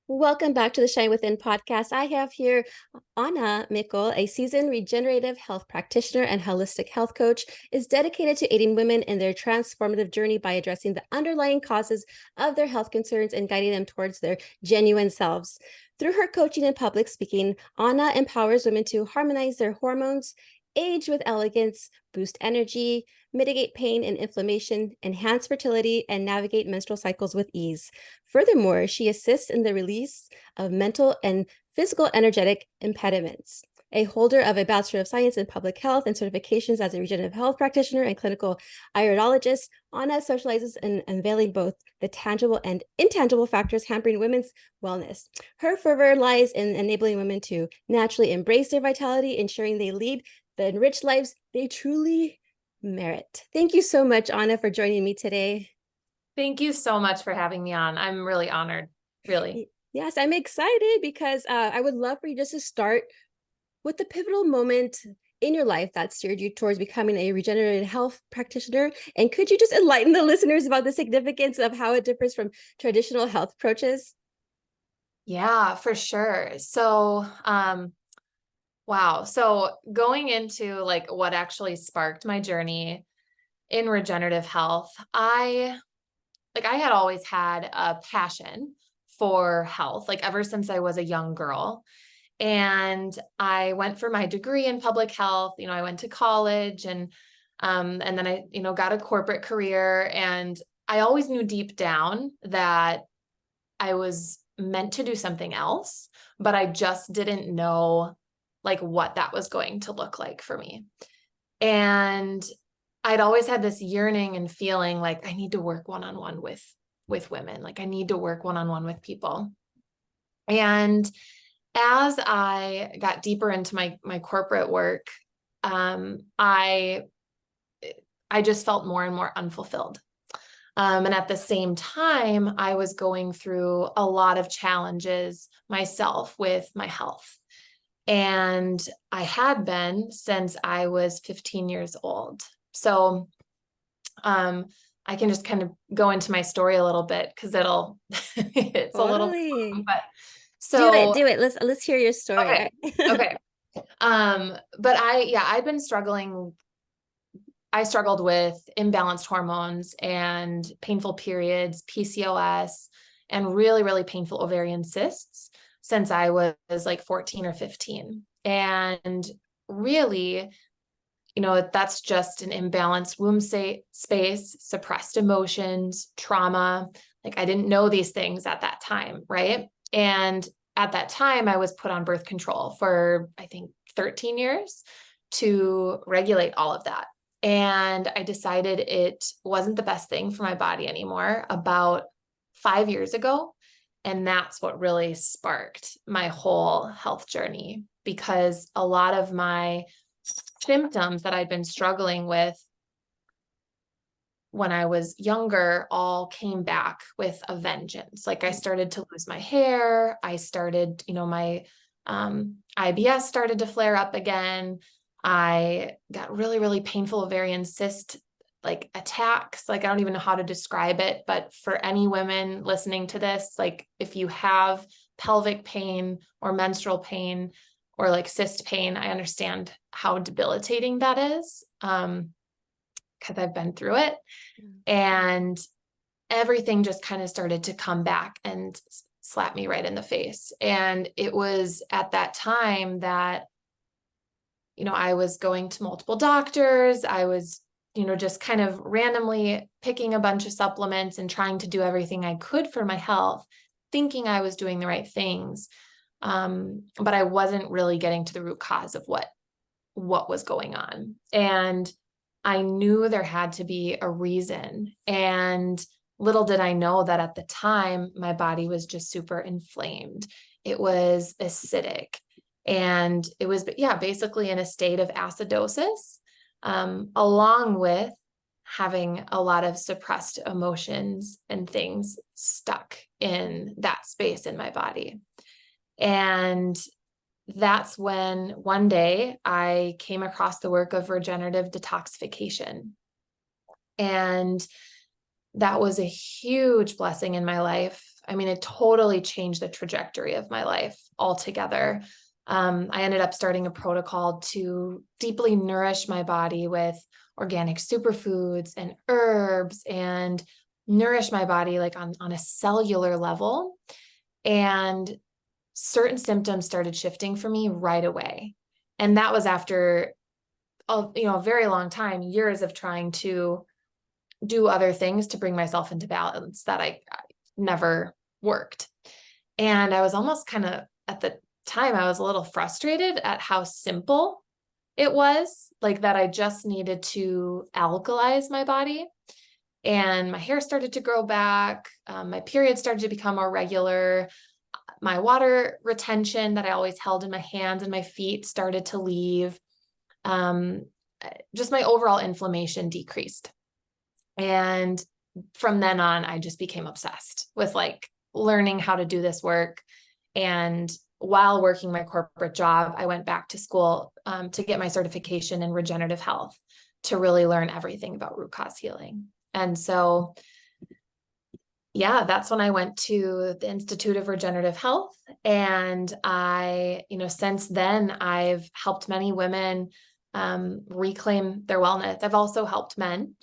Welcome back to the Shine Within podcast. I have here Ahna Mikl, a seasoned regenerative health practitioner and holistic health coach, is dedicated to aiding women in their transformative journey by addressing the underlying causes of their health concerns and guiding them towards their genuine selves. Through her coaching and public speaking, Ahna empowers women to harmonize their hormones, age with elegance, boost energy, mitigate pain and inflammation, enhance fertility, and navigate menstrual cycles with ease. Furthermore, she assists in the release of mental and physical energetic impediments. A holder of a Bachelor of Science in Public Health and certifications as a regenerative health practitioner and clinical iridologist, Ahna specializes in unveiling both the tangible and intangible factors hampering women's wellness. Her fervor lies in enabling women to naturally embrace their vitality, ensuring they lead the enriched lives they truly merit. Thank you so much, Ahna, for joining me today. Thank you so much for having me on. I'm really honored, really. Yes, I'm excited because I would love for you just to start with the pivotal moment in your life that steered you towards becoming a regenerative health practitioner. And could you just enlighten the listeners about the significance of how it differs from traditional health approaches? Yeah, for sure. So, wow. So going into like what actually sparked my journey in regenerative health, I had always had a passion for health, like ever since I was a young girl. And I went for my degree in public health. I went to college and then I, got a corporate career. And I always knew deep down that I was meant to do something else, but I just didn't know like what that was going to look like for me. And I'd always had this yearning and feeling like I need to work one-on-one with women. Like I need to work one-on-one with people. And as I got deeper into my corporate work, I just felt more and more unfulfilled. And at the same time, I was going through a lot of challenges myself with my health. And I had been since I was 15 years old. So I can just kind of go into my story a little bit because it's a little bit long, Totally. but Do it, so, do it. Let's hear your story. okay. Okay. But I've been struggling. I struggled with imbalanced hormones and painful periods, PCOS, and really, really painful ovarian cysts since I was like 14 or 15. And really, that's just an imbalanced womb space, suppressed emotions, trauma. Like I didn't know these things at that time, right? And at that time, I was put on birth control for, I think, 13 years to regulate all of that. And I decided it wasn't the best thing for my body anymore about 5 years ago. And that's what really sparked my whole health journey, because a lot of my symptoms that I'd been struggling with when I was younger all came back with a vengeance. Like I started to lose my hair. I started, my IBS started to flare up again. I got really, really painful ovarian cyst like attacks. Like I don't even know how to describe it, but for any women listening to this, like if you have pelvic pain or menstrual pain or like cyst pain, I understand how debilitating that is. Because I've been through it. And everything just kind of started to come back and slap me right in the face. And it was at that time that, I was going to multiple doctors. I was, just kind of randomly picking a bunch of supplements and trying to do everything I could for my health, thinking I was doing the right things. But I wasn't really getting to the root cause of what was going on. And I knew there had to be a reason. And little did I know that at the time, my body was just super inflamed. It was acidic. And it was, basically in a state of acidosis, along with having a lot of suppressed emotions and things stuck in that space in my body. And that's when one day I came across the work of regenerative detoxification. And that was a huge blessing in my life. I mean, it totally changed the trajectory of my life altogether. I ended up starting a protocol to deeply nourish my body with organic superfoods and herbs and nourish my body like on a cellular level. And certain symptoms started shifting for me right away. And that was after a very long time, years of trying to do other things to bring myself into balance that I never worked. And I was almost kind of, at the time, I was a little frustrated at how simple it was, like that I just needed to alkalize my body. And my hair started to grow back. My period started to become more regular. My water retention that I always held in my hands and my feet started to leave. Just my overall inflammation decreased. And from then on, I just became obsessed with like learning how to do this work. And while working my corporate job, I went back to school to get my certification in regenerative health to really learn everything about root cause healing. And so, yeah, that's when I went to the Institute of Regenerative Health. And I, since then, I've helped many women reclaim their wellness. I've also helped men,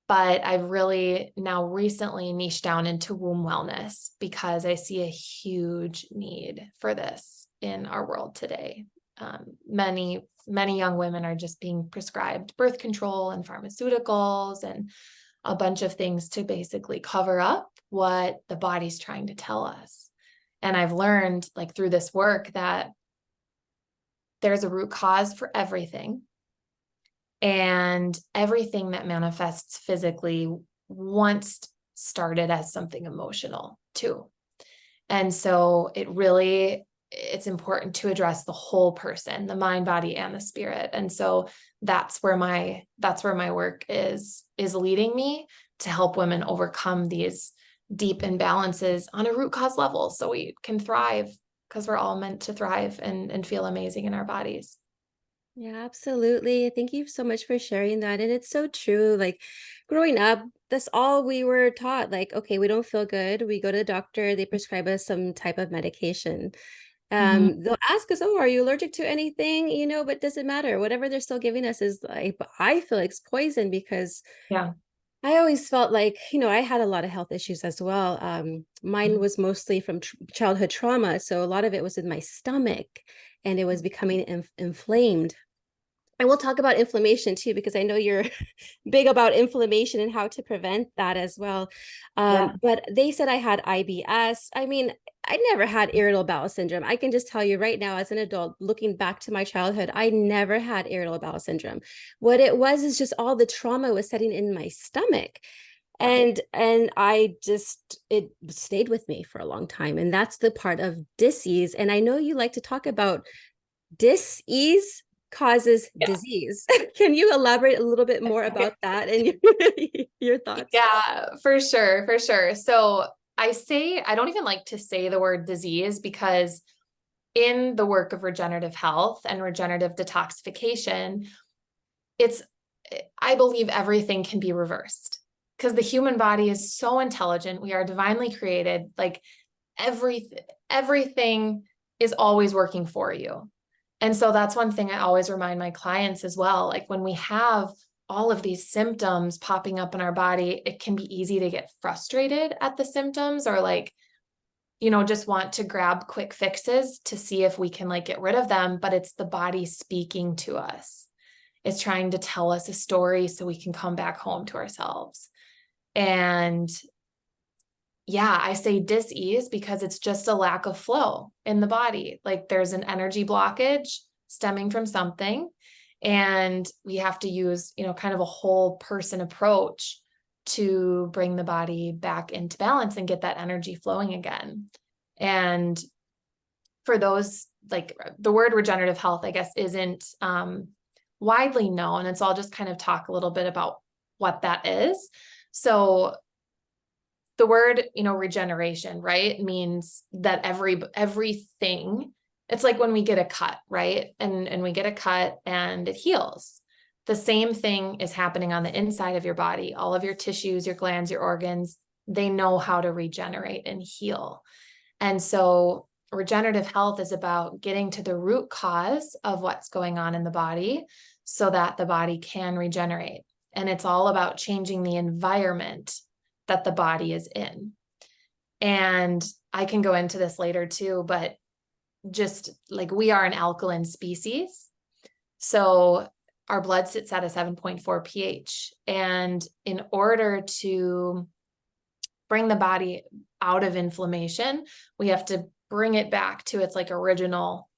but I've really now recently niched down into womb wellness because I see a huge need for this in our world today. Many young women are just being prescribed birth control and pharmaceuticals and a bunch of things to basically cover up what the body's trying to tell us. And I've learned, like, through this work, that there's a root cause for everything. And everything that manifests physically once started as something emotional too. And so it's important to address the whole person, the mind, body, and the spirit. And so that's where my work is leading me, to help women overcome these deep imbalances on a root cause level so we can thrive, because we're all meant to thrive and feel amazing in our bodies. Yeah, absolutely. Thank you so much for sharing that. And it's so true. Like growing up, that's all we were taught. Like, okay, we don't feel good. We go to the doctor, they prescribe us some type of medication. Mhm. They'll ask us, oh, are you allergic to anything? But it doesn't matter. Whatever they're still giving us is like, I feel like it's poison because Yeah. I always felt like, I had a lot of health issues as well. Mine was mostly from childhood trauma. So a lot of it was in my stomach and it was becoming inflamed. And we'll talk about inflammation too, because I know you're big about inflammation and how to prevent that as well. Yeah. But they said I had IBS. I mean, I never had irritable bowel syndrome. I can just tell you right now, as an adult, looking back to my childhood, I never had irritable bowel syndrome. What it was is just all the trauma was setting in my stomach. And I just, it stayed with me for a long time. And that's the part of dis-ease. And I know you like to talk about dis-ease causes Yeah. disease. Can you elaborate a little bit more about that and your thoughts? Yeah, for sure. For sure. So I don't even like to say the word disease, because in the work of regenerative health and regenerative detoxification, I believe everything can be reversed, because the human body is so intelligent. We are divinely created. Like everything is always working for you. And so that's one thing I always remind my clients as well. Like when we have all of these symptoms popping up in our body, it can be easy to get frustrated at the symptoms, or like, just want to grab quick fixes to see if we can like get rid of them. But it's the body speaking to us. It's trying to tell us a story so we can come back home to ourselves. And yeah, I say dis-ease because it's just a lack of flow in the body. Like there's an energy blockage stemming from something, and we have to use, kind of a whole person approach to bring the body back into balance and get that energy flowing again. And for those, like, the word regenerative health, I guess, isn't widely known. And so I'll just kind of talk a little bit about what that is. So the word, regeneration, right, means that everything, it's like when we get a cut, right? And we get a cut and it heals. The same thing is happening on the inside of your body. All of your tissues, your glands, your organs, they know how to regenerate and heal. And so regenerative health is about getting to the root cause of what's going on in the body so that the body can regenerate. And it's all about changing the environment that the body is in. And I can go into this later too, but just like we are an alkaline species. So our blood sits at a 7.4 pH. And in order to bring the body out of inflammation, we have to bring it back to its like original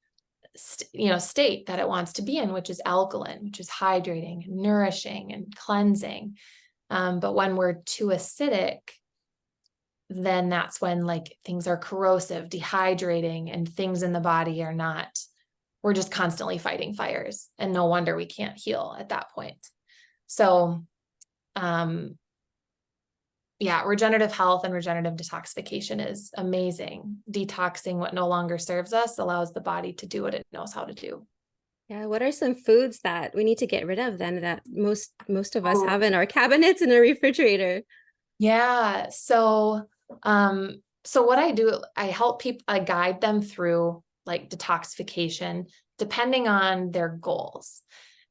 state that it wants to be in, which is alkaline, which is hydrating, nourishing, and cleansing. But when we're too acidic, then that's when like things are corrosive, dehydrating, and things in the body are not, we're just constantly fighting fires, and no wonder we can't heal at that point. So, yeah, regenerative health and regenerative detoxification is amazing. Detoxing what no longer serves us allows the body to do what it knows how to do. Yeah, what are some foods that we need to get rid of then that most of us have in our cabinets and our refrigerator? Yeah. So what I do, I help people, I guide them through like detoxification depending on their goals.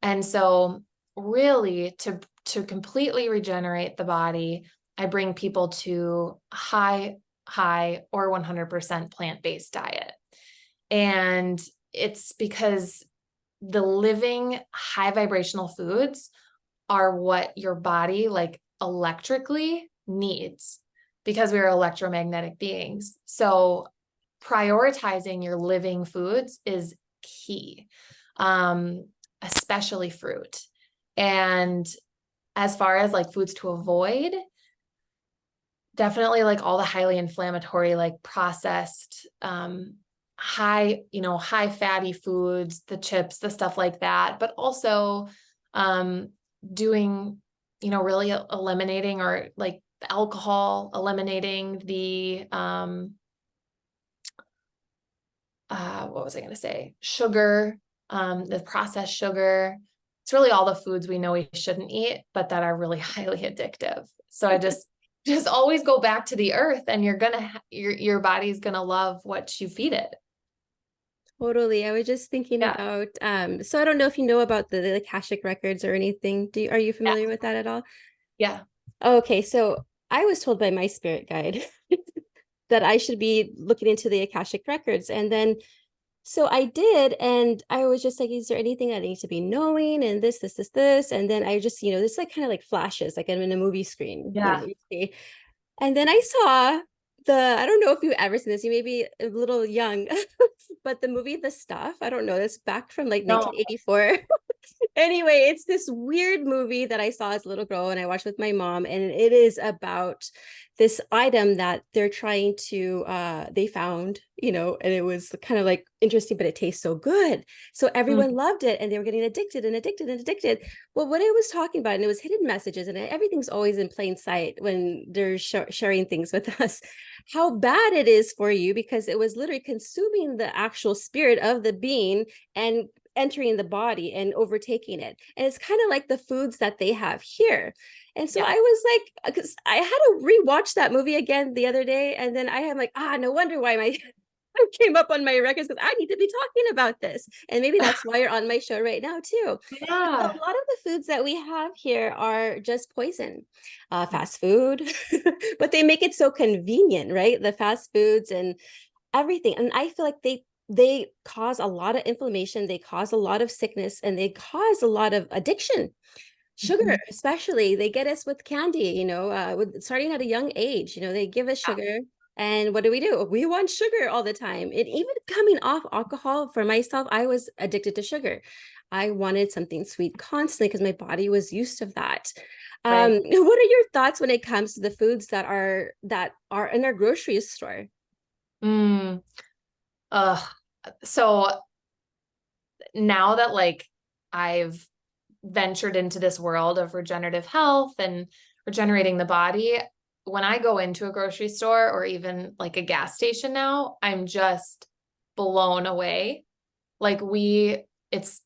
And so really to completely regenerate the body, I bring people to high or 100% plant-based diet. And it's because the living high vibrational foods are what your body like electrically needs, because we're electromagnetic beings. So prioritizing your living foods is key, especially fruit. And as far as like foods to avoid, definitely like all the highly inflammatory, like processed, high fatty foods, the chips, the stuff like that, but also doing, really eliminating or like alcohol, eliminating the, what was I going to say? Sugar, the processed sugar. It's really all the foods we know we shouldn't eat, but that are really highly addictive. So I just always go back to the earth, and your body's going to love what you feed it. Totally. I was just thinking about, so I don't know if you know about the Akashic records or anything. Are you familiar with that at all? Yeah. Okay, so I was told by my spirit guide that I should be looking into the Akashic records. And then so I did, and I was just like, is there anything I need to be knowing? And this. And then I just, this like kind of like flashes, like I'm in a movie screen, Yeah. you see. And then I saw I don't know if you've ever seen this, you may be a little young, but the movie The Stuff, I don't know, it's back from like No. 1984. Anyway, it's this weird movie that I saw as a little girl and I watched with my mom, and it is about this item that they're trying to they found, and it was kind of like interesting, but it tastes so good, so everyone loved it and they were getting addicted and addicted and addicted. Well, what it was talking about, and it was hidden messages, and everything's always in plain sight when they're sharing things with us, how bad it is for you, because it was literally consuming the actual spirit of the being and entering the body and overtaking it. And it's kind of like the foods that they have here. And so I was like, because I had to rewatch that movie again the other day. And then I am like, no wonder why my I came up on my records, because I need to be talking about this. And maybe that's why you're on my show right now too. Yeah. So a lot of the foods that we have here are just poison, fast food, but they make it so convenient, right? The fast foods and everything. And I feel like they cause a lot of inflammation, they cause a lot of sickness, and they cause a lot of addiction. Sugar, especially, they get us with candy, starting at a young age, they give us sugar. And what do? We want sugar all the time. And even coming off alcohol, for myself, I was addicted to sugar. I wanted something sweet constantly because my body was used to that. Right. What are your thoughts when it comes to the foods that are in our grocery store? So now that like I've ventured into this world of regenerative health and regenerating the body, when I go into a grocery store or even like a gas station now, I'm just blown away. Like it's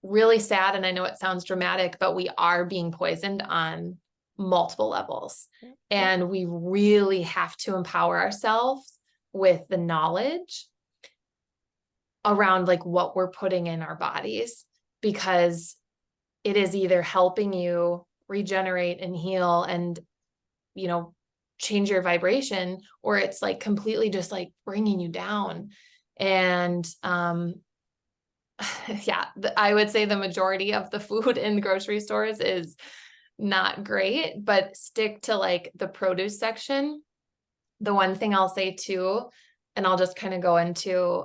really sad, and I know it sounds dramatic, but we are being poisoned on multiple levels. Yeah. And we really have to empower ourselves with the knowledge around like what we're putting in our bodies, because it is either helping you regenerate and heal and, you know, change your vibration, or it's like completely just like bringing you down. And, yeah, I would say the majority of the food in the grocery stores is not great, but stick to like the produce section. The one thing I'll say too, and I'll just kind of go into,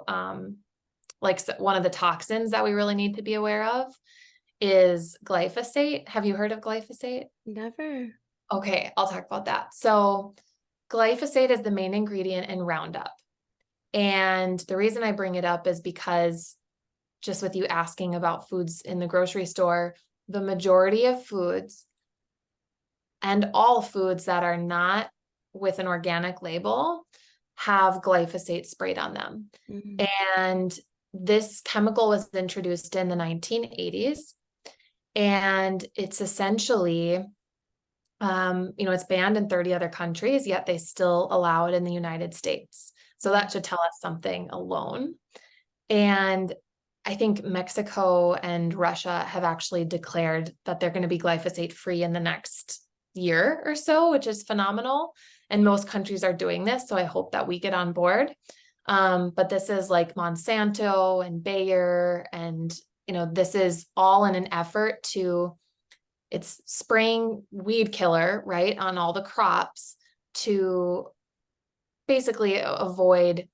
like one of the toxins that we really need to be aware of is glyphosate. Have you heard of glyphosate? Never. Okay, I'll talk about that. So glyphosate is the main ingredient in Roundup. And the reason I bring it up is because just with you asking about foods in the grocery store, the majority of foods and all foods that are not with an organic label have glyphosate sprayed on them. Mm. And this chemical was introduced in the 1980s. And it's essentially, it's banned in 30 other countries, yet they still allow it in the United States. So that should tell us something alone. And I think Mexico and Russia have actually declared that they're going to be glyphosate free in the next year or so, which is phenomenal. And most countries are doing this. So I hope that we get on board. But this is like Monsanto and Bayer, and, this is all in an effort to, it's spraying weed killer, right, on all the crops to basically avoid,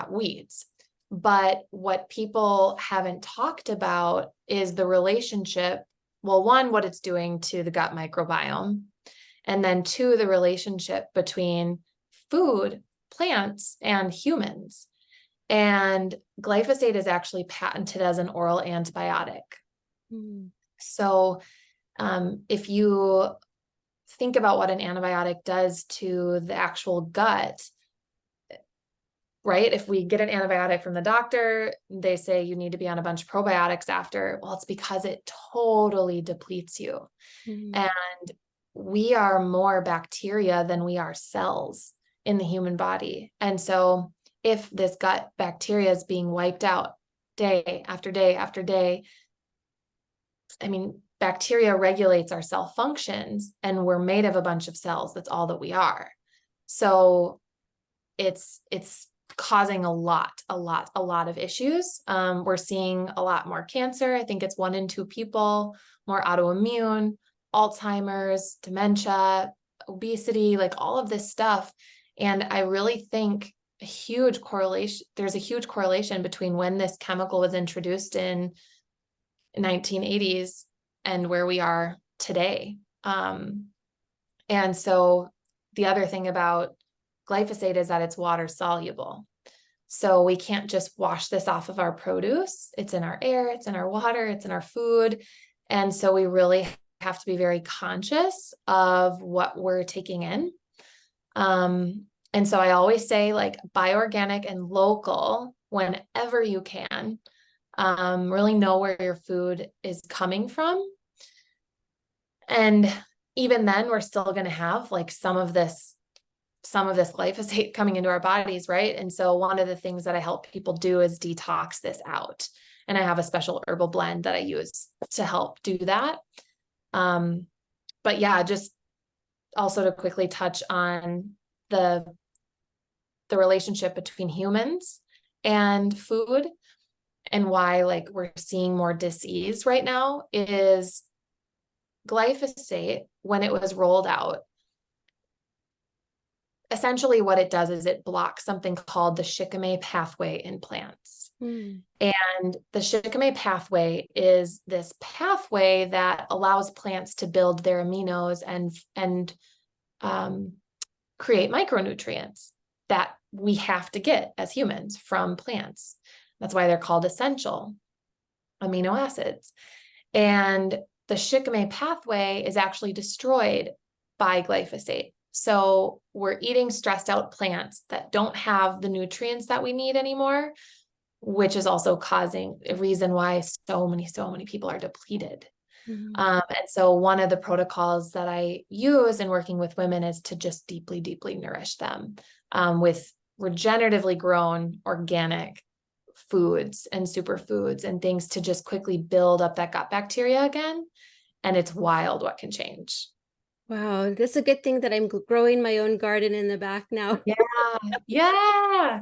weeds. But what people haven't talked about is the relationship. Well, one, what it's doing to the gut microbiome. And then two, the relationship between food, plants, and humans. And glyphosate is actually patented as an oral antibiotic. Mm. So if you think about what an antibiotic does to the actual gut, right? If we get an antibiotic from the doctor, they say you need to be on a bunch of probiotics after. Well, it's because it totally depletes you. Mm. And we are more bacteria than we are cells in the human body. And so if this gut bacteria is being wiped out day after day after day, bacteria regulates our cell functions, and we're made of a bunch of cells. That's all that we are. So it's causing a lot of issues. We're seeing a lot more cancer. I think it's 1 in 2 people, more autoimmune, Alzheimer's, dementia, obesity, like all of this stuff. And I really think there's a huge correlation between when this chemical was introduced in 1980s and where we are today. And so the other thing about glyphosate is that it's water soluble. So we can't just wash this off of our produce. It's in our air, it's in our water, it's in our food. And so we really have to be very conscious of what we're taking in. And so I always say, like, buy organic and local whenever you can. Really know where your food is coming from. And even then, we're still going to have like some of this glyphosate coming into our bodies, right? And so one of the things that I help people do is detox this out. And I have a special herbal blend that I use to help do that. But yeah, just also to quickly touch on the relationship between humans and food, and why like we're seeing more disease right now is glyphosate, when it was rolled out, essentially what it does is it blocks something called the shikimate pathway in plants. Mm. And the shikimate pathway is this pathway that allows plants to build their aminos and create micronutrients that we have to get as humans from plants. That's why they're called essential amino acids. And the shikimate pathway is actually destroyed by glyphosate. So we're eating stressed out plants that don't have the nutrients that we need anymore, which is also causing a reason why so many people are depleted. And so one of the protocols that I use in working with women is to just deeply, deeply nourish them with regeneratively grown organic foods and superfoods and things to just quickly build up that gut bacteria again. And it's wild what can change. Wow, that's a good thing that I'm growing my own garden in the back now. Yeah. Yeah.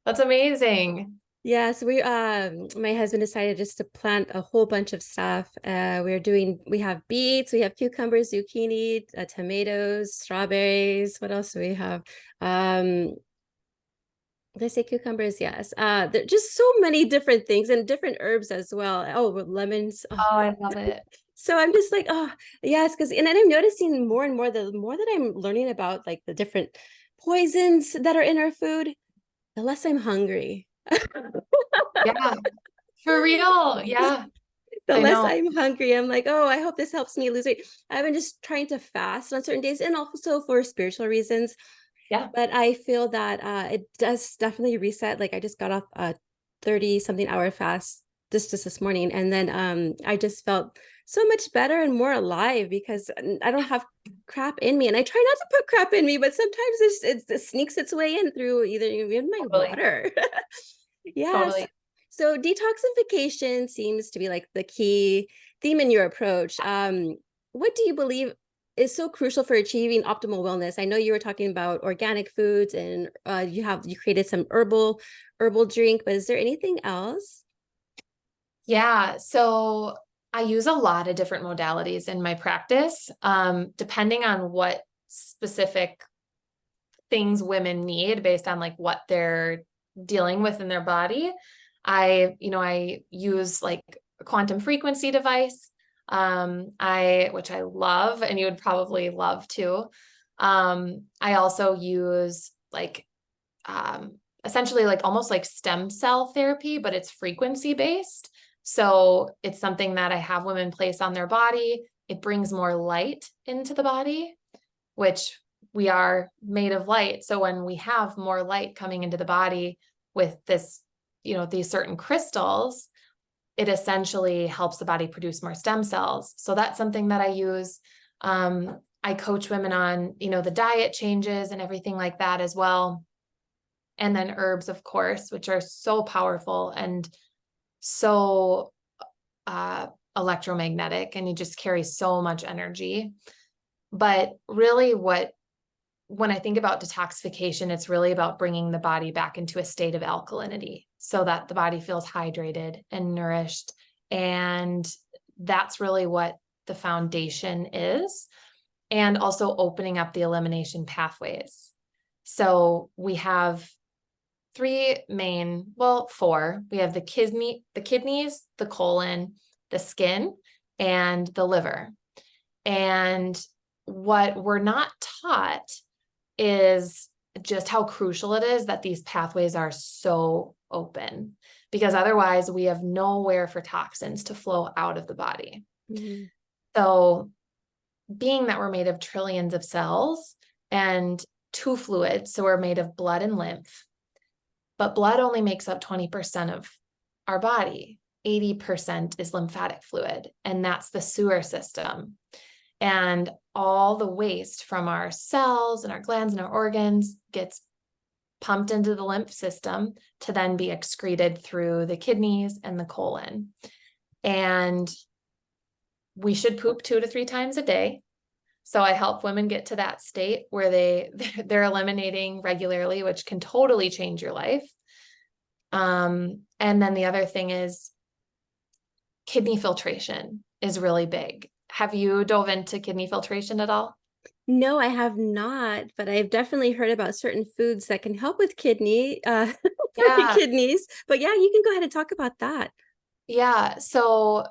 That's amazing. Yeah, so my husband decided just to plant a whole bunch of stuff. We have beets, we have cucumbers, zucchini, tomatoes, strawberries. What else do we have? Did I say cucumbers? Yes. There just so many different things and different herbs as well. Oh, lemons. Oh. Oh, I love it. So I'm just like, oh, yes, because and then I'm noticing more and more the more that I'm learning about like the different poisons that are in our food, the less I'm hungry. Yeah, for real. Yeah, The I less know. I'm hungry, I'm like, oh, I hope this helps me lose weight. I've been just trying to fast on certain days and also for spiritual reasons. Yeah, But I feel that it does definitely reset. Like I just got off a 30 something hour fast just this morning. And then I just felt so much better and more alive because I don't have crap in me. And I try not to put crap in me, but sometimes it sneaks its way in through either even my totally. water. Yes. Totally. So detoxification seems to be like the key theme in your approach. What do you believe is so crucial for achieving optimal wellness? I know you were talking about organic foods and you created some herbal drink, but is there anything else? Yeah. So I use a lot of different modalities in my practice, depending on what specific things women need based on like what they're dealing with in their body. I use like a quantum frequency device, which I love, and you would probably love too. I also use like essentially like almost like stem cell therapy, but it's frequency based. So it's something that I have women place on their body. It brings more light into the body, which we are made of light. So when we have more light coming into the body with this, these certain crystals, it essentially helps the body produce more stem cells. So that's something that I use. I coach women on, the diet changes and everything like that as well. And then herbs, of course, which are so powerful and so electromagnetic, and you just carry so much energy. But really when I think about detoxification, it's really about bringing the body back into a state of alkalinity so that the body feels hydrated and nourished. And that's really what the foundation is. And also opening up the elimination pathways. So we have four. We have the kidneys, the colon, the skin, and the liver. And what we're not taught is just how crucial it is that these pathways are so open, because otherwise we have nowhere for toxins to flow out of the body. Mm-hmm. So being that we're made of trillions of cells and two fluids, so we're made of blood and lymph, but blood only makes up 20% of our body. 80% is lymphatic fluid, and that's the sewer system. And all the waste from our cells and our glands and our organs gets pumped into the lymph system to then be excreted through the kidneys and the colon. And we should poop 2 to 3 times a day. So I help women get to that state where they're eliminating regularly, which can totally change your life. And then the other thing is kidney filtration is really big. Have you dove into kidney filtration at all? No, I have not, but I've definitely heard about certain foods that can help with kidney, for the kidneys. But yeah, you can go ahead and talk about that. Yeah. So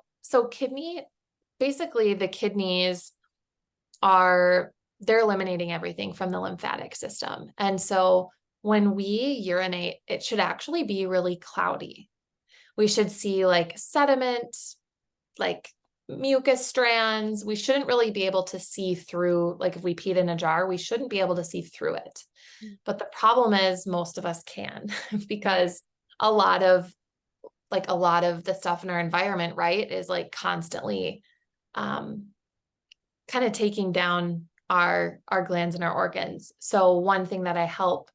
basically the kidneys they're eliminating everything from the lymphatic system. And so when we urinate, it should actually be really cloudy. We should see like sediment, like mucus strands. We shouldn't really be able to see through, like if we peed in a jar, we shouldn't be able to see through it. But the problem is most of us can because a lot of the stuff in our environment, right, is like constantly kind of taking down our glands and our organs. So one thing that I help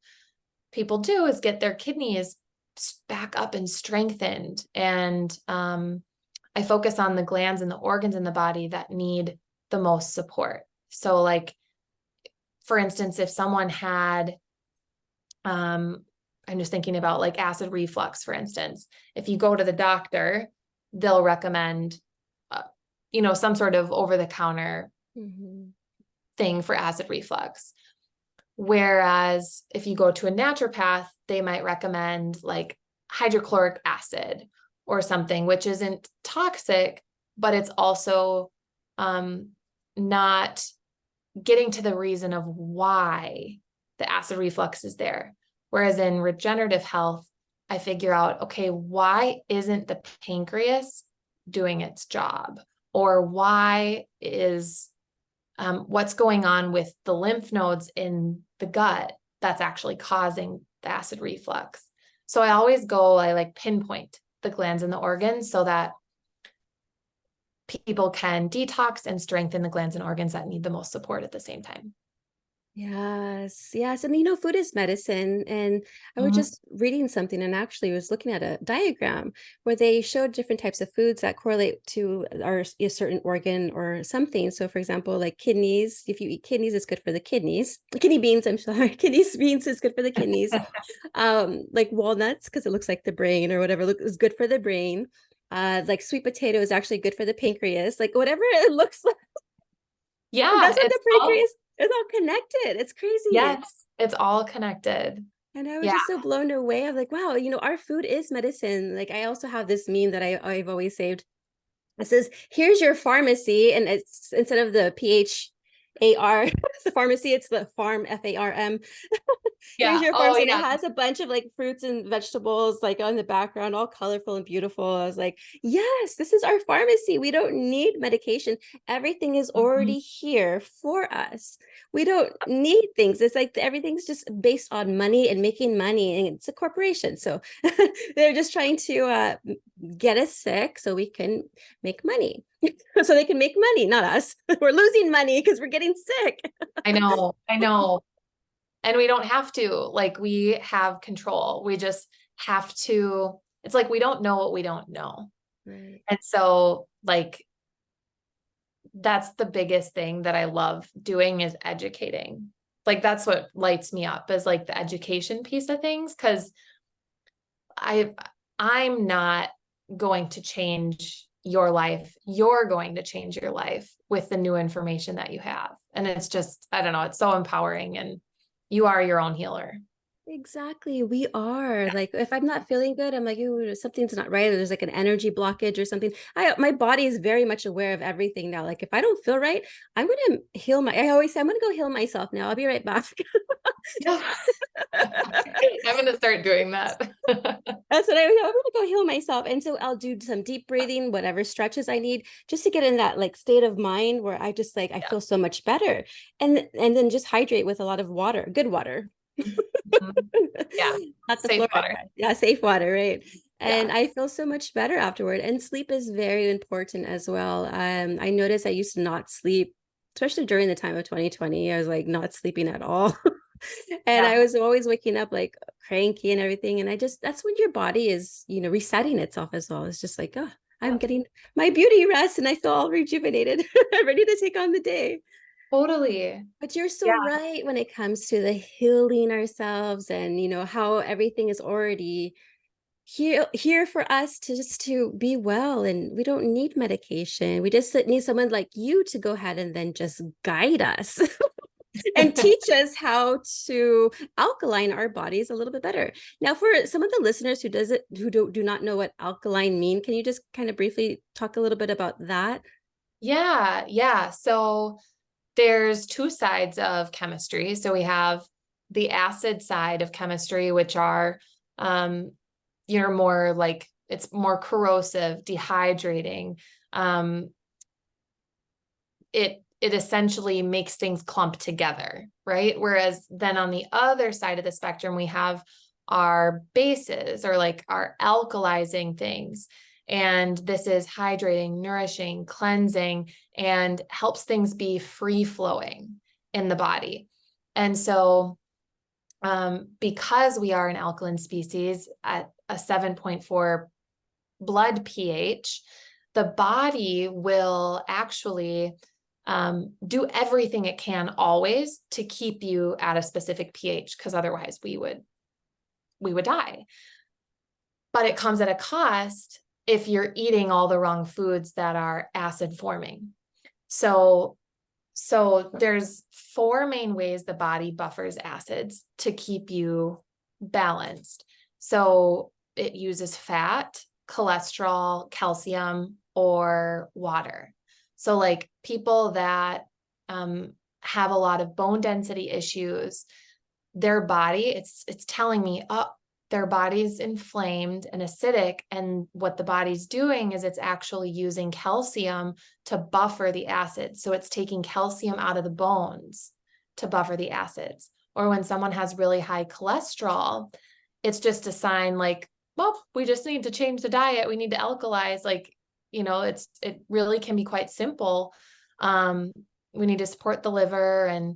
people do is get their kidneys back up and strengthened. And I focus on the glands and the organs in the body that need the most support. So like, for instance, if someone had, I'm just thinking about like acid reflux, for instance, if you go to the doctor, they'll recommend, some sort of over-the-counter thing for acid reflux. Whereas if you go to a naturopath, they might recommend like hydrochloric acid or something, which isn't toxic, but it's also not getting to the reason of why the acid reflux is there. Whereas in regenerative health, I figure out, okay, why isn't the pancreas doing its job? Or why is what's going on with the lymph nodes in the gut that's actually causing the acid reflux? So I like pinpoint the glands and the organs so that people can detox and strengthen the glands and organs that need the most support at the same time. Yes, yes. And food is medicine. And I was just reading something and actually was looking at a diagram where they showed different types of foods that correlate to a certain organ or something. So, for example, like kidneys, if you eat kidneys, it's good for the kidneys. Kidney beans, I'm sorry, beans is good for the kidneys. Like walnuts, because it looks like the brain or whatever, is good for the brain. Like sweet potato is actually good for the pancreas, like whatever it looks like. Yeah, That's what the pancreas. It's all connected. It's crazy. Yes, it's all connected. And I was Yeah. just so blown away. I'm like, wow, our food is medicine. Like I also have this meme that I've always saved. It says, here's your pharmacy. And it's instead of the PHAR, the pharmacy, it's the farm, FARM. Here's your pharmacy. And it has a bunch of like fruits and vegetables like on the background, all colorful and beautiful. I was like, yes, this is our pharmacy. We don't need medication. Everything is already here for us. We don't need things. It's like everything's just based on money and making money. And it's a corporation. So they're just trying to get us sick so we can make money. So they can make money, not us. We're losing money because we're getting sick. I know. And we don't have to, like, we have control. We just have to, it's like, we don't know what we don't know. Right. And so like, that's the biggest thing that I love doing is educating. Like, that's what lights me up is like the education piece of things. Cause I'm not going to change your life. You're going to change your life with the new information that you have. And it's just, I don't know, it's so empowering, and you are your own healer. Exactly. We are like, if I'm not feeling good, I'm like, ooh, something's not right. Or there's like an energy blockage or something. My body is very much aware of everything now. Like if I don't feel right, I always say, I'm going to go heal myself now. I'll be right back. Yeah. I'm going to start doing that. That's what I'm going to go heal myself. And so I'll do some deep breathing, whatever stretches I need, just to get in that like state of mind where I just like, I feel so much better. And then just hydrate with a lot of water, good water. Yeah. Not the safe fluoride water. Yeah, safe water, right? And Yeah. I feel so much better afterward. And sleep is very important as well. I noticed I used to not sleep, especially during the time of 2020. I was like not sleeping at all. And I was always waking up like cranky and everything. And that's when your body is, resetting itself as well. It's just like, oh, I'm getting my beauty rest and I feel all rejuvenated, ready to take on the day. Totally. But you're so right when it comes to the healing ourselves and, how everything is already here for us to be well, and we don't need medication. We just need someone like you to go ahead and then just guide us and teach us how to alkaline our bodies a little bit better. Now, for some of the listeners who do not know what alkaline mean, can you just kind of briefly talk a little bit about that? Yeah. So there's two sides of chemistry. So we have the acid side of chemistry, which are, you're more like, it's more corrosive, dehydrating. It essentially makes things clump together, right? Whereas then on the other side of the spectrum, we have our bases, or like our alkalizing things. And this is hydrating, nourishing, cleansing, and helps things be free flowing in the body. And so, because we are an alkaline species at a 7.4 blood pH, the body will actually do everything it can always to keep you at a specific pH, because otherwise we would die. But it comes at a cost if you're eating all the wrong foods that are acid forming. So there's 4 main ways the body buffers acids to keep you balanced. So it uses fat, cholesterol, calcium, or water. So like people that have a lot of bone density issues, their body, it's telling me, oh, their body's inflamed and acidic. And what the body's doing is it's actually using calcium to buffer the acids. So it's taking calcium out of the bones to buffer the acids. Or when someone has really high cholesterol, it's just a sign like, well, we just need to change the diet. We need to alkalize. Like, it really can be quite simple. We need to support the liver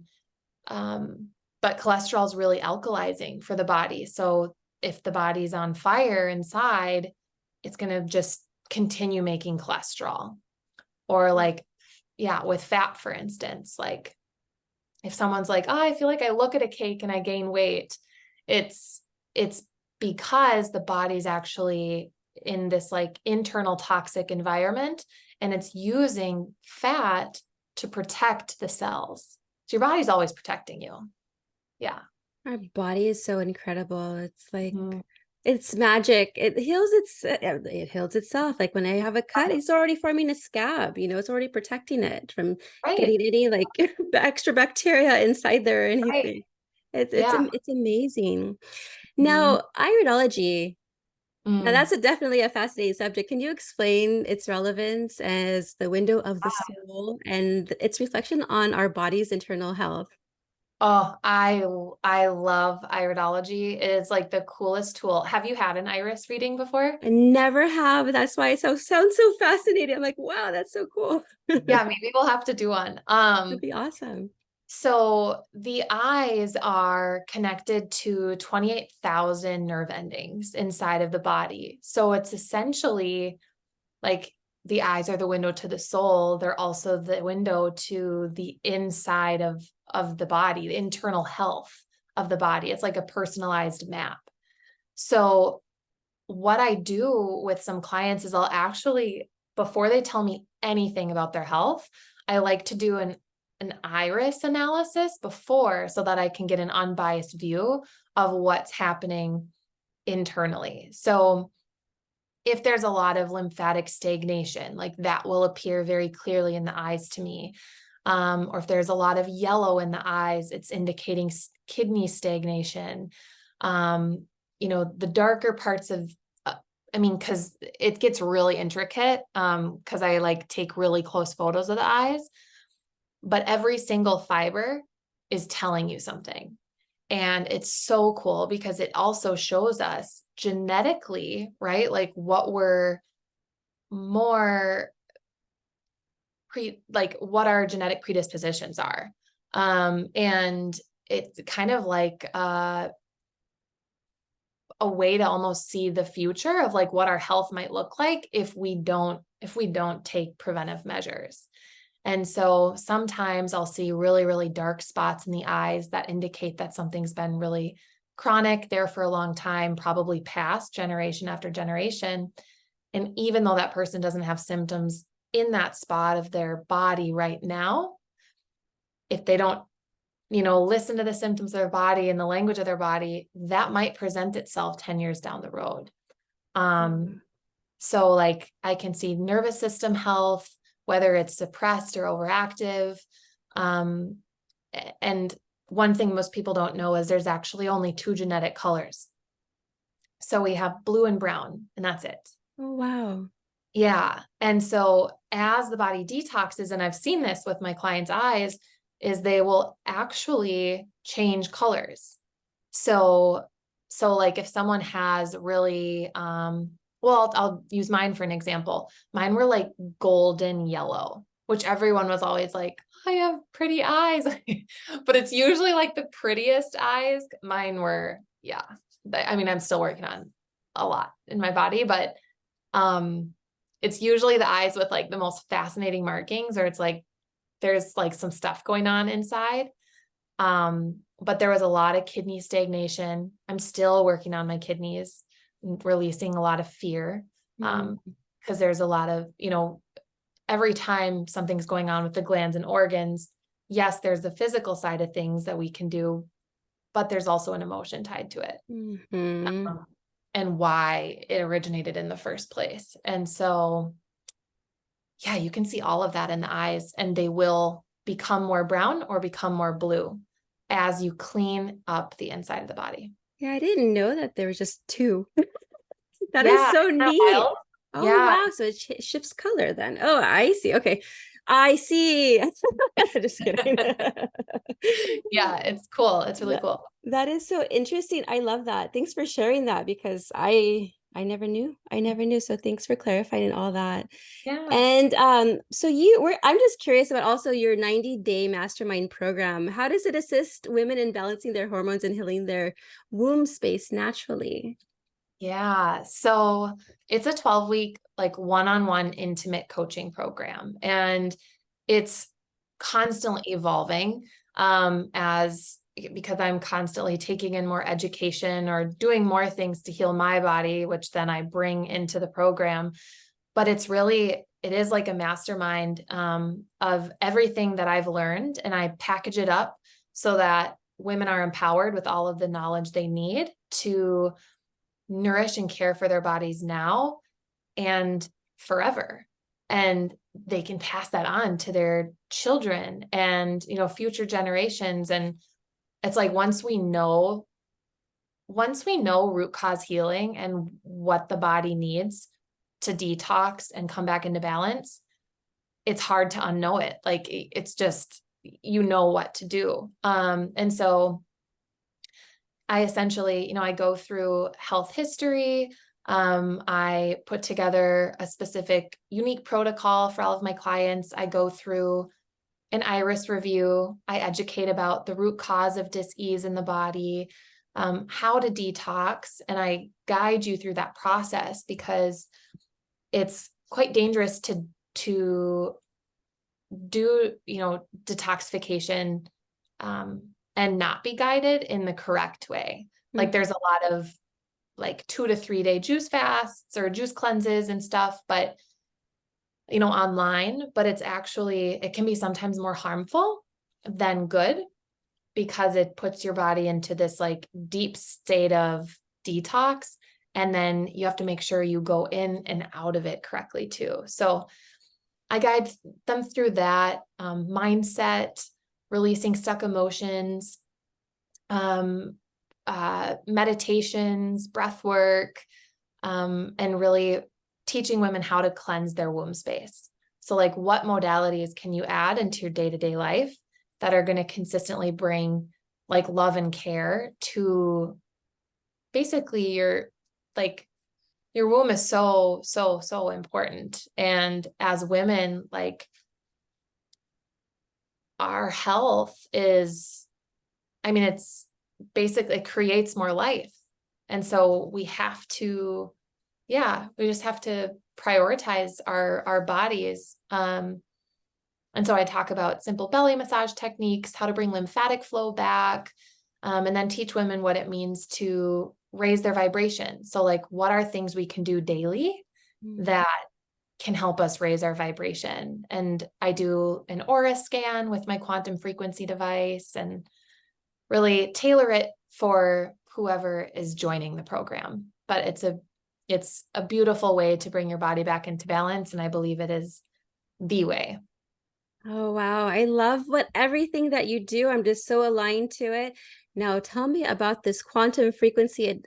but cholesterol is really alkalizing for the body. So if the body's on fire inside, it's going to just continue making cholesterol. Or like, yeah, with fat, for instance, like if someone's like, oh, I feel like I look at a cake and I gain weight, it's because the body's actually in this like internal toxic environment, and it's using fat to protect the cells. So your body's always protecting you. Yeah. Our body is so incredible. It's like, it's magic. It heals itself. Like when I have a cut, it's already forming a scab, it's already protecting it from getting any like extra bacteria inside there or anything. It's amazing. Now, iridology, now that's definitely a fascinating subject. Can you explain its relevance as the window of the soul and its reflection on our body's internal health? Oh, I love iridology. It is like the coolest tool. Have you had an iris reading before? I never have. That's why it sounds so fascinating. I'm like, wow, that's so cool. Yeah, maybe we'll have to do one. That'd be awesome. So the eyes are connected to 28,000 nerve endings inside of the body. So it's essentially like the eyes are the window to the soul. They're also the window to the inside of the body, the internal health of the body. It's like a personalized map. So what I do with some clients is I'll actually, before they tell me anything about their health, I like to do an iris analysis before, so that I can get an unbiased view of what's happening internally. So if there's a lot of lymphatic stagnation, like that will appear very clearly in the eyes to me. Or if there's a lot of yellow in the eyes, it's indicating kidney stagnation. The darker parts of, because it gets really intricate, because I like take really close photos of the eyes, but every single fiber is telling you something. And it's so cool because it also shows us genetically, right? Like what we're more what our genetic predispositions are. And it's kind of like a way to almost see the future of like what our health might look like if we don't take preventive measures. And so sometimes I'll see really, really dark spots in the eyes that indicate that something's been really chronic there for a long time, probably passed generation after generation. And even though that person doesn't have symptoms in that spot of their body right now, if they don't, listen to the symptoms of their body and the language of their body, that might present itself 10 years down the road. So like I can see nervous system health, whether it's suppressed or overactive. And one thing most people don't know is there's actually only 2 genetic colors. So we have blue and brown, and that's it. Oh, wow. Yeah. And so as the body detoxes, and I've seen this with my clients' eyes, is they will actually change colors. So like if someone has really well, I'll use mine for an example. Mine were like golden yellow, which everyone was always like, I have pretty eyes, but it's usually like the prettiest eyes. Mine were, yeah. I mean, I'm still working on a lot in my body, but it's usually the eyes with like the most fascinating markings, or it's like there's like some stuff going on inside. But there was a lot of kidney stagnation. I'm still working on my kidneys, releasing a lot of fear. Because there's a lot of, every time something's going on with the glands and organs, yes, there's the physical side of things that we can do, but there's also an emotion tied to it. And why it originated in the first place. And so, yeah, you can see all of that in the eyes, and they will become more brown or become more blue as you clean up the inside of the body. Yeah, I didn't know that there were just two. That is Yeah, so isn't that neat. wild? Oh, Yeah, wow. So it shifts color then. Oh, I see. Okay. I see. Just kidding. yeah, it's cool. It's really cool. That is so interesting. I love that. Thanks for sharing that because I never knew. I never knew. So thanks for clarifying all that. Yeah. And so I'm just curious about also your 90-day mastermind program. How does it assist women in balancing their hormones and healing their womb space naturally? Yeah. So it's a 12-week, like one-on-one intimate coaching program, and it's constantly evolving, because I'm constantly taking in more education or doing more things to heal my body, which then I bring into the program. But it is like a mastermind, of everything that I've learned, and I package it up so that women are empowered with all of the knowledge they need to nourish and care for their bodies now and forever. And they can pass that on to their children and, future generations. And it's like, once we know root cause healing and what the body needs to detox and come back into balance, it's hard to unknow it. Like, it's just, what to do. And so I essentially, I go through health history. I put together a specific unique protocol for all of my clients. I go through an iris review. I educate about the root cause of dis-ease in the body, how to detox, and I guide you through that process, because it's quite dangerous to do, detoxification, and not be guided in the correct way. Like, there's a lot of like 2 to 3 day juice fasts or juice cleanses and stuff, but online, but it can be sometimes more harmful than good, because it puts your body into this like deep state of detox. And then you have to make sure you go in and out of it correctly too. So I guide them through that, mindset, releasing stuck emotions, meditations, breath work, and really teaching women how to cleanse their womb space. So like, what modalities can you add into your day-to-day life that are going to consistently bring like love and care to basically your womb is so, so, so important. And as women, like, our health is, it's basically, it creates more life. And so we just have to prioritize our bodies. And so I talk about simple belly massage techniques, how to bring lymphatic flow back, and then teach women what it means to raise their vibration. So like, what are things we can do daily that can help us raise our vibration? And I do an aura scan with my quantum frequency device and really tailor it for whoever is joining the program. But it's a beautiful way to bring your body back into balance. And I believe it is the way. Oh, wow. I love everything that you do. I'm just so aligned to it. Now, tell me about this quantum frequency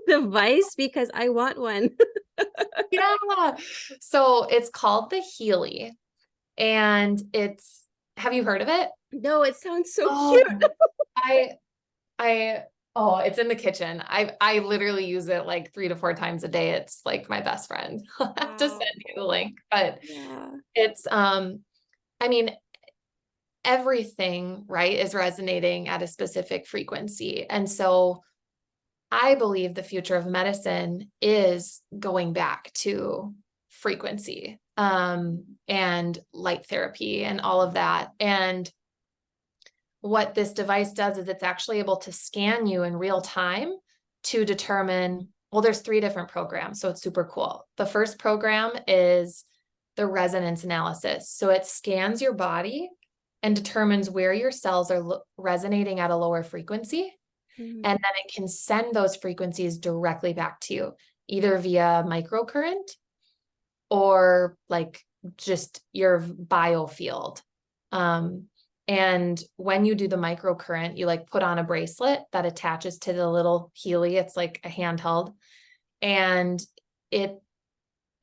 device because I want one. Yeah. So it's called the Healy, and have you heard of it? No, it sounds so Oh, cute. I Oh, it's in the kitchen. I literally use it like 3 to 4 times a day. It's like my best friend. I'll have to send Wow. you the link, but Yeah. it's, I mean, everything, right, is resonating at a specific frequency. And so I believe the future of medicine is going back to frequency, and light therapy and all of that. And what this device does is it's actually able to scan you in real time to determine, well, there's 3 different programs, so it's super cool. The first program is the resonance analysis. So it scans your body and determines where your cells are resonating at a lower frequency. Mhm. And then it can send those frequencies directly back to you, either via microcurrent or like just your biofield. And when you do the microcurrent, you like put on a bracelet that attaches to the little Healy. It's like a handheld, and it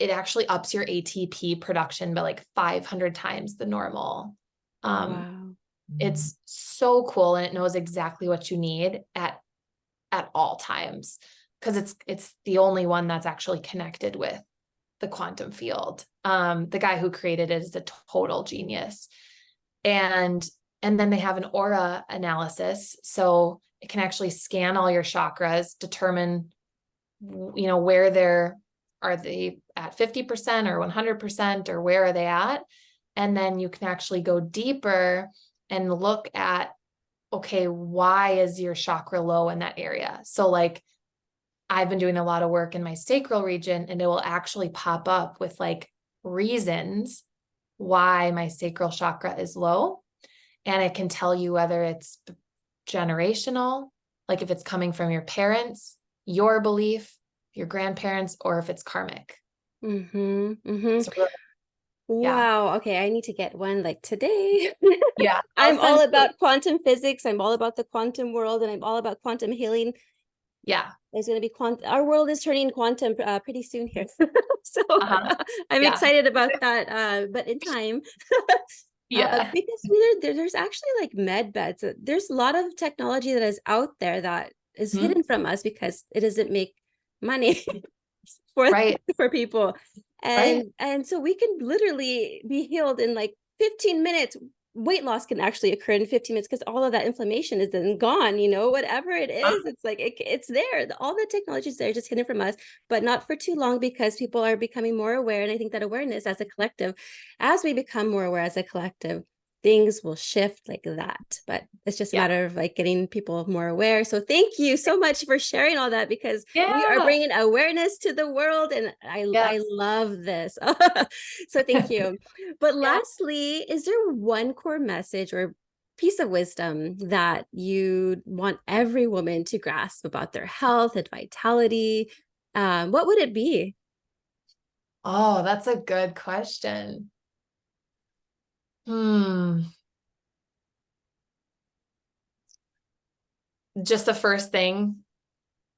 actually ups your ATP production by like 500 times the normal. Wow. It's so cool, and it knows exactly what you need at all times, because it's the only one that's actually connected with the quantum field. The guy who created it is a total genius. And then they have an aura analysis. So it can actually scan all your chakras, determine, where are they at 50% or 100%, or where are they at? And then you can actually go deeper and look at, okay, why is your chakra low in that area? So like I've been doing a lot of work in my sacral region, and it will actually pop up with like reasons why my sacral chakra is low. And it can tell you whether it's generational, like if it's coming from your parents, your belief, your grandparents, or if it's karmic. Mm-hmm. Mm-hmm. So really, yeah. Wow. Okay, I need to get one like today. Yeah. I'll I'm all send you. about quantum physics. I'm all about the quantum world, and I'm all about quantum healing. Yeah. There's going to be our world is turning quantum pretty soon here. So Uh-huh. I'm Yeah. excited about that, but in time. Yeah. Because there's actually like med beds. There's a lot of technology that is out there that is Mhm. hidden from us because it doesn't make money for Right. for people. Right. And so we can literally be healed in like 15 minutes. Weight loss can actually occur in 15 minutes because all of that inflammation is then gone, whatever it is, it's like it's there. All the technology is there, just hidden from us, but not for too long because people are becoming more aware. And I think that awareness as a collective, as we become more aware as a collective, things will shift like that. But it's just a Yeah. matter of like getting people more aware. So thank you so much for sharing all that, because we are Yeah. bringing awareness to the world, and I Yes. love this. So thank you. But Yeah. lastly, is there one core message or piece of wisdom that you want every woman to grasp about their health and vitality? What would it be? Oh, that's a good question. Hmm. Just the first thing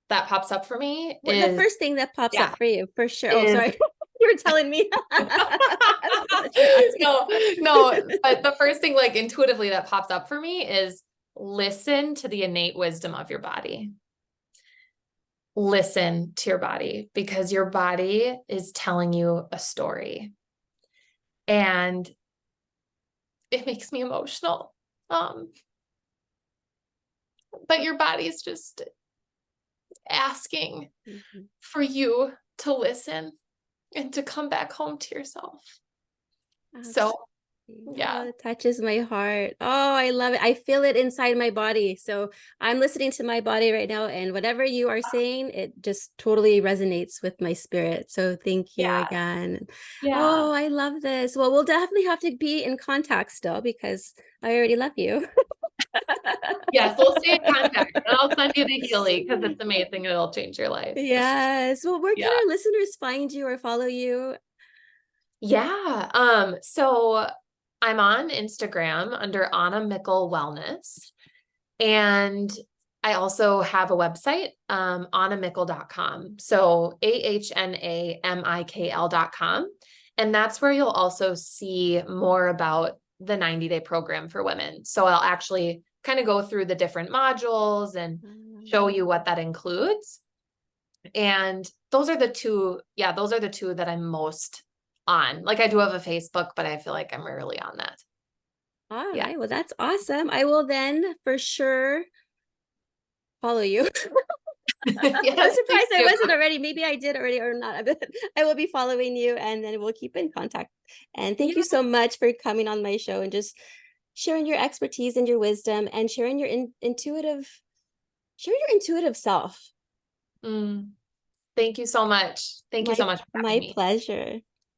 that pops up for me What the is, first thing that pops yeah, up for you, for sure? Oh, is sorry. You were telling me. I thought you were asking. no, no, but the first thing like intuitively that pops up for me is listen to the innate wisdom of your body. Listen to your body, because your body is telling you a story. And it makes me emotional. But your body's just asking Mhm. for you to listen and to come back home to yourself. So, Absolutely. yeah. Oh, it touches my heart. Oh, I love it. I feel it inside my body. So I'm listening to my body right now, and whatever you are saying, it just totally resonates with my spirit. So thank you Yeah. again. Yeah. Oh, I love this. Well, we'll definitely have to be in contact still because I already love you. Yes, we'll stay in contact, and I'll send you the Healy because it's amazing. It'll change your life. Yes. Well, where can Yeah. our listeners find you or follow you? Yeah. So I'm on Instagram under Ahna Mikl Wellness. And I also have a website, ahnamikl.com. So AHNAMIKL.com. And that's where you'll also see more about the 90-day program for women. So I'll actually kind of go through the different modules and show you what that includes. And those are the two that I'm most on. Like I do have a Facebook, but I feel like I'm rarely on that. All Yeah. right. Well, that's awesome. I will then for sure follow you. I'm Yes, please surprised I do. wasn't already. Maybe I did already or not. I will be following you and then we'll keep in contact. And thank you Yeah. so much for coming on my show and just sharing your expertise and your wisdom and sharing your intuitive self. Mm. Thank you so much. Thank you so much for having My me. pleasure.